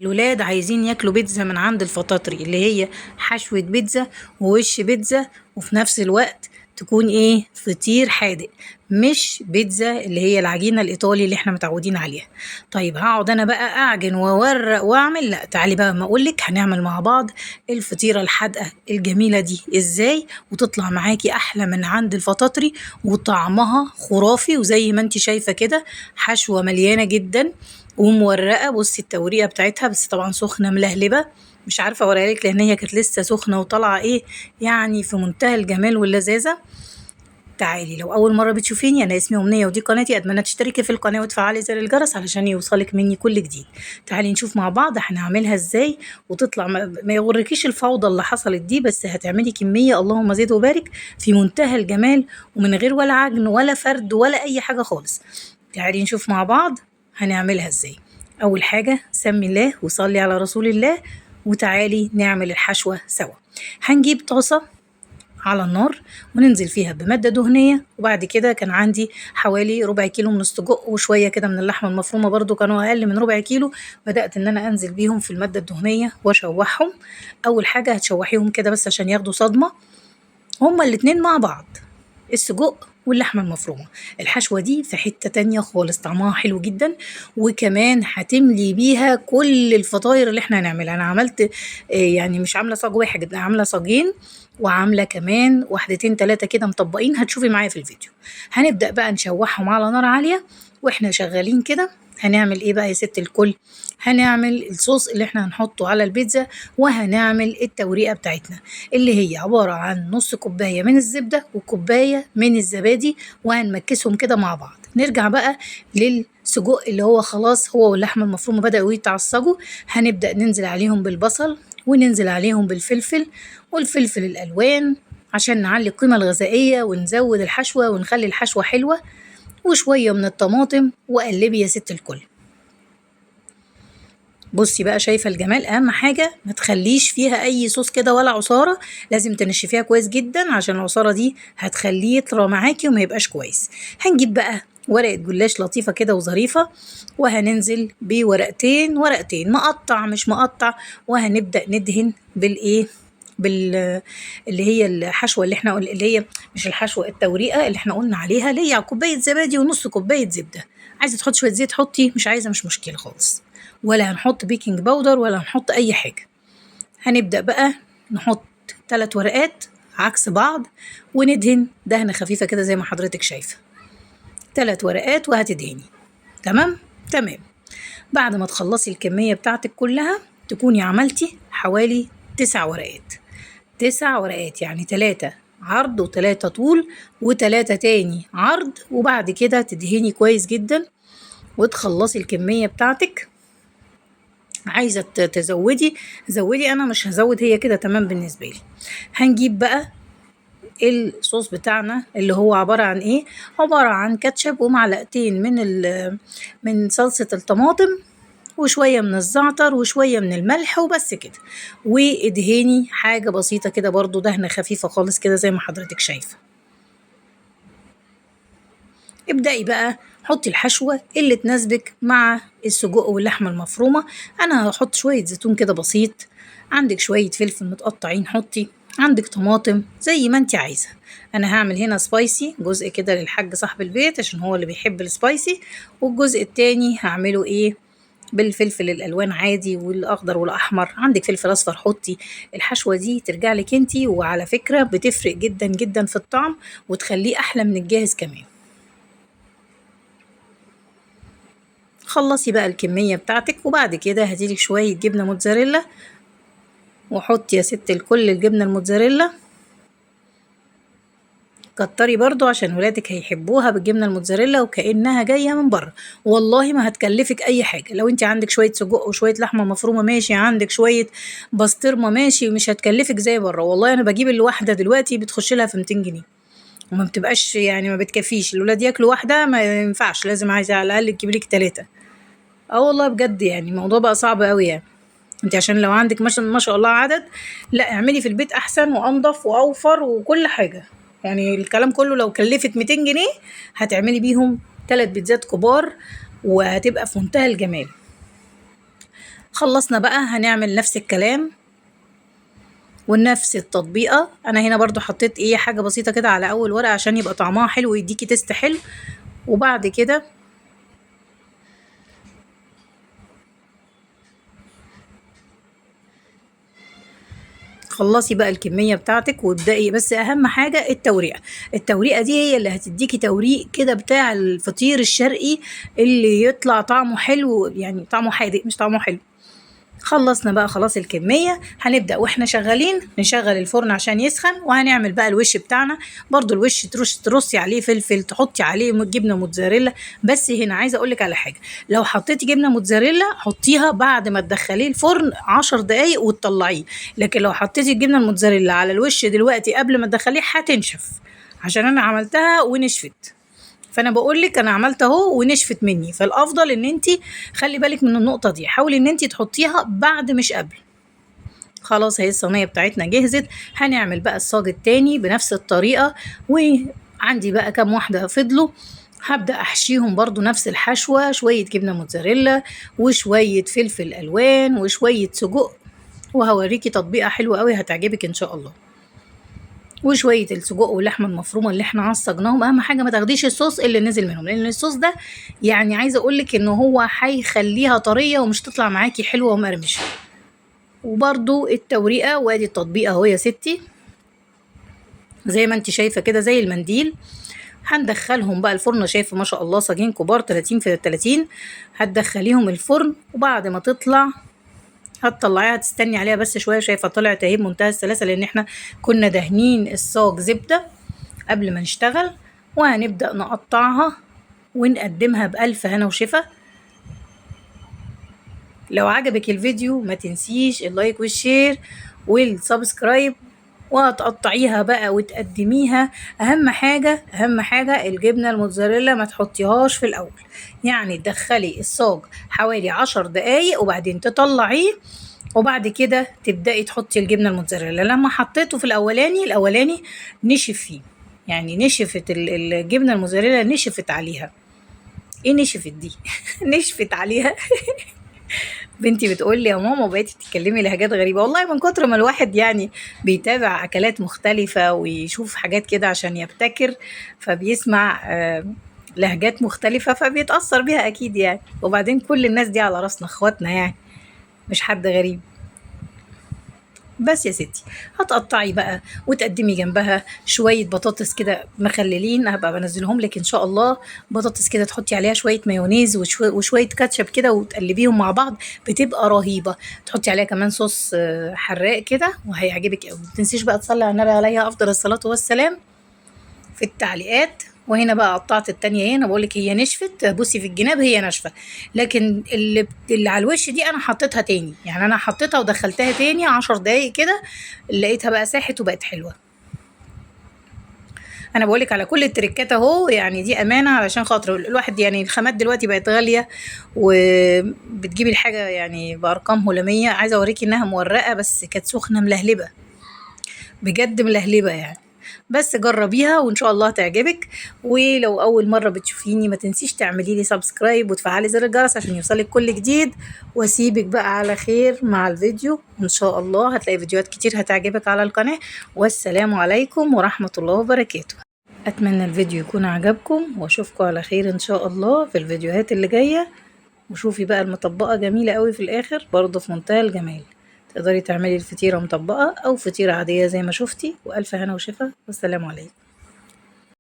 الولاد عايزين ياكلوا بيتزا من عند الفطاطري اللي هي حشوة بيتزا ووش بيتزا، وفي نفس الوقت تكون ايه فطير حادق، مش بيتزا اللي هي العجينة الإيطالي اللي احنا متعودين عليها. طيب هقعد انا بقى اعجن واورق واعمل؟ لا، تعالي بقى ما اقولك هنعمل مع بعض الفطيرة الحادقة الجميلة دي ازاي، وتطلع معاكي احلى من عند الفطاطري وطعمها خرافي. وزي ما انت شايفة كده حشوة مليانة جدا ومورقه. بصي التوريقه بتاعتها، بس طبعا سخنه ملهلبه، مش عارفه اوريها لك لان هي كانت لسه سخنه وطالعه ايه يعني في منتهى الجمال واللذاذه. تعالي لو اول مره بتشوفيني، انا اسمي امنيه ودي قناتي، اتمنى تشتركي في القناه وتفعلي زر الجرس علشان يوصلك مني كل جديد. تعالي نشوف مع بعض هنعملها ازاي وتطلع ما يغركيش الفوضى اللي حصلت دي، بس هتعملي كميه اللهم زد وبارك في منتهى الجمال ومن غير ولا عجن ولا فرد ولا اي حاجه خالص. تعالي نشوف مع بعض هنعملها ازاي. اول حاجه سمي الله وصلي على رسول الله، وتعالي نعمل الحشوه سوا. هنجيب طاسه على النار وننزل فيها بمادة دهنية، وبعد كده كان عندي حوالي ربع كيلو من السجق وشوية كده من اللحمة المفرومة برضو كانوا أقل من ربع كيلو. بدأت إن أنا أنزل بيهم في المادة الدهنية وأشوحهم. أول حاجة هتشوحيهم كده بس عشان ياخدوا صدمة هما الاتنين مع بعض، السجق واللحمة المفرومة. الحشوة دي في حتة تانية خالص، طعمها حلو جدا، وكمان هتملي بيها كل الفطاير اللي احنا هنعملها. انا عملت يعني مش عاملة صاج واحد، انا عاملة صاجين، وعاملة كمان واحدتين تلاتة كده مطبقين، هتشوفي معايا في الفيديو. هنبدأ بقى نشوحهم على نار عالية واحنا شغالين كده. هنعمل ايه بقى يا ست الكل؟ هنعمل الصوص اللي احنا هنحطه على البيتزا، وهنعمل التوريقة بتاعتنا اللي هي عبارة عن نص كوباية من الزبدة وكوباية من الزبادي، وهنمكسهم كده مع بعض. نرجع بقى للسجق اللي هو خلاص هو واللحمة المفرومة بدأوا يتعصجوا. هنبدأ ننزل عليهم بالبصل وننزل عليهم بالفلفل والفلفل الألوان عشان نعلي القيمة الغذائية ونزود الحشوة ونخلي الحشوة حلوة، وشوية من الطماطم، وقلبي يا ست الكل. بصي بقى شايفة الجمال؟ أهم حاجة ما تخليش فيها أي صوص كده ولا عصارة، لازم تنشفيها كويس جدا عشان العصارة دي هتخليه يطرى معاكي وما يبقاش كويس. هنجيب بقى ورقة جلاش لطيفة كده وظريفة، وهننزل بورقتين ورقتين مقطع مش مقطع، وهنبدأ ندهن بالإيه اللي هي الحشوة اللي احنا اللي هي مش الحشوة، التوريقة اللي احنا قلنا عليها، اللي هي كوباية زبادي ونص كوباية زبدة. عايزة تحط شوية زيت حطي، مش عايزة مش مشكلة خالص، ولا هنحط بيكنج باودر ولا هنحط أي حاجة. هنبدأ بقى نحط 3 ورقات عكس بعض وندهن دهنة خفيفة كده زي ما حضرتك شايفة، 3 ورقات وهتدهني. تمام تمام. بعد ما تخلصي الكمية بتاعتك كلها تكوني عملتي حوالي 9 ورقات. 9 ورقات يعني 3 عرض و3 طول و3 تاني عرض، وبعد كده تدهني كويس جدا وتخلصي الكمية بتاعتك. عايزة تزودي زودي، انا مش هزود، هي كده تمام بالنسبة لي. هنجيب بقى الصوص بتاعنا اللي هو عبارة عن ايه؟ عبارة عن كاتشب ومعلقتين من صلصة الطماطم وشوية من الزعتر وشوية من الملح وبس كده، وادهني حاجة بسيطة كده برضو دهنة خفيفة خالص كده زي ما حضرتك شايفة. ابدأي بقى حطي الحشوة اللي تناسبك مع السجق واللحمة المفرومة. أنا هحط شوية زيتون كده بسيط، عندك شوية فلفل متقطعين حطي، عندك طماطم زي ما انت عايزة. أنا هعمل هنا سبايسي جزء كده للحاج صاحب البيت عشان هو اللي بيحب السبايسي، والجزء التاني هعمله ايه بالفلفل الالوان عادي والاخضر والاحمر. عندك فلفل اصفر حطي. الحشوه دي ترجع لك انتي، وعلى فكره بتفرق جدا جدا في الطعم وتخليه احلى من الجاهز كمان. خلصي بقى الكمية بتاعتك وبعد كده هاتيلك شوية جبنة موتزاريلا وحطي يا ست الكل الجبنة الموتزاريلا. كتري برضو عشان ولادك هيحبوها بالجبنة الموتزاريلا وكأنها جاية من بره. والله ما هتكلفك أي حاجة، لو انت عندك شوية سجق وشوية لحمة مفرومة ماشي، عندك شوية بسطرمة ماشي، مش هتكلفك زي بره. والله أنا بجيب الواحدة دلوقتي بتخش لها في 200 جنيه، وما بتبقاش يعني ما بتكفيش الولاد ياكلوا واحدة، ما ينفعش، لازم عايزة على الأقل تجيبي لك 3. اه والله بجد يعني الموضوع بقى صعب قوي يعني. انت عشان لو عندك ما شاء الله عدد، لا اعملي في البيت احسن وانضف واوفر وكل حاجه. يعني الكلام كله لو كلفت 200 جنيه هتعملي بيهم 3 بيتزات كبار وهتبقى في منتهى الجمال. خلصنا بقى هنعمل نفس الكلام ونفس التطبيقة. انا هنا برضو حطيت ايه حاجة بسيطة كده على اول ورقة عشان يبقى طعمها حلو ويديكي تيست حلو. وبعد كده خلصي بقى الكمية بتاعتك وابدأي، بس أهم حاجة التوريقة. التوريقة دي هي اللي هتديكي توريق كده بتاع الفطير الشرقي اللي يطلع طعمه حلو، يعني طعمه حادق مش طعمه حلو. خلصنا بقى خلاص الكمية. هنبدأ واحنا شغالين نشغل الفرن عشان يسخن، وهنعمل بقى الوش بتاعنا. برضو الوش ترصي عليه فلفل، تحطي عليه جبنة موتزاريلا. بس هنا عايزة اقولك على حاجة، لو حطيتي جبنة موتزاريلا حطيها بعد ما تدخليه الفرن 10 دقايق وتطلعيه، لكن لو حطيتي الجبنة الموتزاريلا على الوش دلوقتي قبل ما تدخليه هتنشف، عشان انا عملتها ونشفت. فانا بقول لك انا عملت اهو ونشفت مني، فالافضل ان انت خلي بالك من النقطه دي، حاولي ان انت تحطيها بعد مش قبل. خلاص هي الصينيه بتاعتنا جهزت. هنعمل بقى الصاج التاني بنفس الطريقه، وعندي بقى كام واحده فضلوا هبدأ أحشيهم برضو نفس الحشوة، شوية جبنة موتزاريلا وشوية فلفل ألوان وشوية سجق، وهوريكي تطبيقة حلوة قوي هتعجبك إن شاء الله. وشويه السجق واللحمه المفرومه اللي احنا عصجناهم. اهم حاجه ما تاخديش الصوص اللي نزل منهم، لان الصوص ده يعني عايزه اقولك ان هو هيخليها طريه ومش تطلع معاكي حلوه ومقرمشه. وبرده التوريقه، وادي التطبيقه اهو يا ستي زي ما انت شايفه كده زي المنديل. هندخلهم بقى الفرن، شايفه ما شاء الله صاجين كبار 30 في 30. هتدخليهم الفرن وبعد ما تطلع هتطلعيها تستني عليها بس شويه. شايفه طلعت اهي بمنتهى السلاسه، لان احنا كنا دهنين الصاج زبده قبل ما نشتغل. وهنبدأ نقطعها ونقدمها بألف هنا وشفا. لو عجبك الفيديو ما تنسيش اللايك والشير والسبسكرايب، وهتقطعيها بقى وتقدميها. اهم حاجة الجبنة الموتزاريلا ما تحطيهاش في الاول، يعني تدخلي الصاج حوالي 10 دقايق وبعدين تطلعيه، وبعد كده تبدأي تحطي الجبنة الموتزاريلا. لما حطيته في الاولاني نشف فيه، يعني نشفت الجبنة الموتزاريلا نشفت عليها. ايه نشفت دي؟ نشفت عليها. بنتي بتقول لي يا ماما بقيتي تتكلمي لهجات غريبة. والله من كتر ما الواحد يعني بيتابع أكلات مختلفة ويشوف حاجات كده عشان يبتكر، فبيسمع لهجات مختلفة فبيتأثر بيها أكيد يعني. وبعدين كل الناس دي على راسنا اخواتنا يعني، مش حد غريب. بس يا ستي هتقطعي بقى وتقدمي جنبها شويه بطاطس كده مخللين، هبقى بنزلهم لك ان شاء الله. بطاطس كده تحطي عليها شويه مايونيز وشويه كاتشب كده وتقلبيهم مع بعض، بتبقى رهيبه. تحطي عليها كمان صوص حراق كده وهيعجبك قوي. متنسيش بقى تصلي على النبي عليها افضل الصلاه والسلام في التعليقات. وهنا بقى قطعت التانية. هنا بقولك هي نشفت، بصي في الجناب هي ناشفة، لكن اللي على الوش دي انا حطيتها تاني، يعني انا حطيتها ودخلتها تاني 10 دقايق كده، لقيتها بقى ساحت وبقت حلوة. انا بقولك على كل التريكات اهو، يعني دي امانة علشان خاطر الواحد، يعني الخامات دلوقتي بقت غالية وبتجيبي الحاجة يعني بارقام هلامية. عايزة اوريكي انها مورقة بس كانت سخنة ملهلبة بجد، ملهلبة يعني. بس جربيها وان شاء الله تعجبك. ولو اول مره بتشوفيني ما تنسيش تعملي لي سبسكرايب وتفعلي زر الجرس عشان يوصلك كل جديد. واسيبك بقى على خير مع الفيديو، ان شاء الله هتلاقي فيديوهات كتير هتعجبك على القناه. والسلام عليكم ورحمه الله وبركاته. اتمنى الفيديو يكون عجبكم، واشوفكم على خير ان شاء الله في الفيديوهات اللي جايه. وشوفي بقى المطبقه جميله قوي في الاخر برضه في منتهى الجمال. تقدري تعملي الفطيرة مطبقة أو فطيرة عادية زي ما شفتي. وألف هنا وشفا، والسلام عليكم.